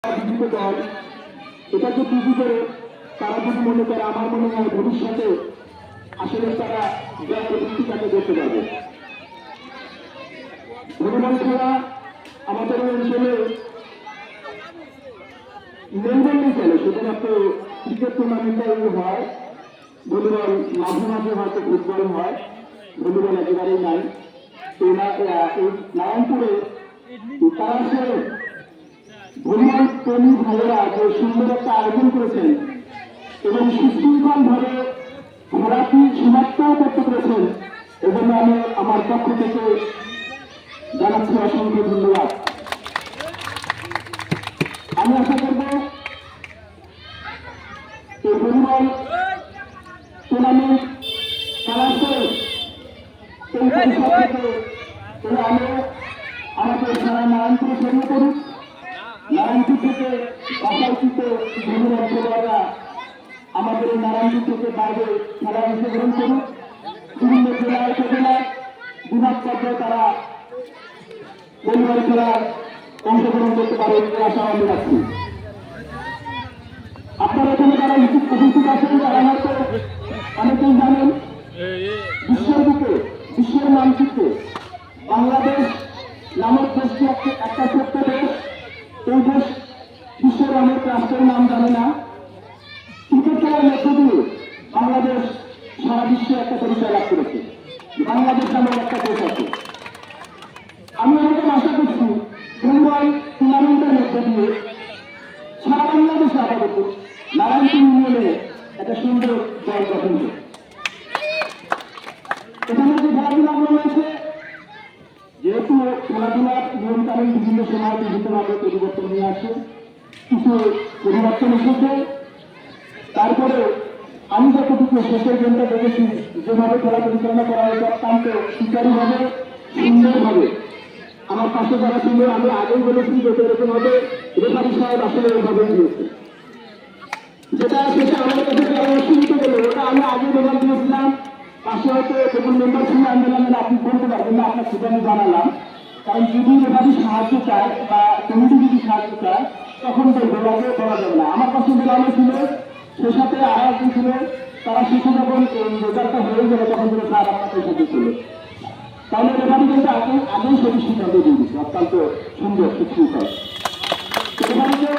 BJP দল এটাকে BJP করে তারা যদি মনে করে, আমার মনে হয় ভবিষ্যতে আসলে তারা ভিত্তিটাকে করতে পারবে। ভলিবল খেলা আমাদের অঞ্চলে মেনলি চলে, শুধুমাত্র ক্রিকেট টুর্নামেন্টটাই হয়। ভলিবল মাঝে মাঝে হয়তো ফুটবল হয়, ভলিবল একেবারেই নাই। এই নারায়ণপুরে তারা আসলে ভলিবল প্রেমী ভাইয়েরা যে সুন্দর একটা আয়োজন করেছেন এবং সুশৃঙ্খল ভাবে খেলাটি সমাপ্তও করতে পেরেছেন, এজন্য আমি আমার পক্ষ থেকে জানাচ্ছি অসংখ্য ধন্যবাদ। আমি আশা করব এই ভলিবল টুর্নামেন্ট খেলার পরে এই পরিসর থেকে এই আলো আমাদের সারা নারায়ণপুরে ছড়িয়ে পড়ুক। নারায়ণপুর থেকে বাসাইচিত ভলিবল খেলোয়াড়রা আমাদের এই নারায়ণপুর থেকে বাইরে খেলা অংশগ্রহণ করুক। বিভিন্ন জেলায় উপজেলায় বিভাগ পর্যায়ে তারা ভলিবল খেলার অংশগ্রহণ করতে পারে এই আশা আমি রাখছি। আপনারা এখানে যারা উপস্থিত আছেন তারা হয়তো অনেকেই জানেন, বিশ্বের বুকে বিশ্বের মানচিত্রে বাংলাদেশ নামক দেশটি একটা ছোট্ট দেশ। এই দেশ বিশ্বের অনেক রাষ্ট্রের নাম জানে না। ক্রিকেট খেলার মধ্য দিয়ে বাংলাদেশ সারা বিশ্বে একটা পরিচয় লাভ করেছে। বাংলাদেশ নামক একটা দেশ আছে। আমি অনেকে আশা করছি ভলিবল টুর্নামেন্টের মধ্য দিয়ে সারা বাংলাদেশে আপাতত নারায়ণপুর ইউনিয়নে একটা সুন্দর দল গঠন হবে। এখানে যে খেলাধুলাগুলো রয়েছে, যেহেতু খেলাধুলার নিয়ম কানুন বিভিন্ন সময় বিভিন্নভাবে পরিবর্তন নিয়ে আসে, কিছু পরিবর্তন এসেছে। তারপরে আমি যতটুকু শেষের গেমটা দেখেছি, যেভাবে খেলা পরিচালনা করা হয়েছে অত্যন্ত সুচারুভাবে সুন্দরভাবে। আমার পাশে যারা ছিল, আমি আগেই বলেছি যে এরকম হবে, রেফারি সাহেব আসলে এইভাবে দিয়েছে। যেটা শেষে আমার কাছে অসুবিধা গেল, ওটা আমি আগে মেডাল দিয়েছিলাম। পাশে হয়তো যখন মেম্বার ছিল আন্দোলনের আপনি বলতে পারবেন না, আপনার সেটা আমি জানালাম। কারণ যদি রেফারি সাহায্য চায় বা কমিটি যদি সাহায্য চায় তখন বলবে, বলা যাবে না। আমার কাছে মেডাল ছিল, সে সাথে আর একজন ছিল, তারা শেষে যখন রেজাল্টটা হয়ে গেল তখন ধরে স্যার আপনার সাথে ছিল। তাহলে রেফারি কিন্তু আগেই সঠিক সিদ্ধান্ত দিয়ে দিচ্ছে, অত্যন্ত সুন্দর সুশৃঙ্খল। রেফারিকে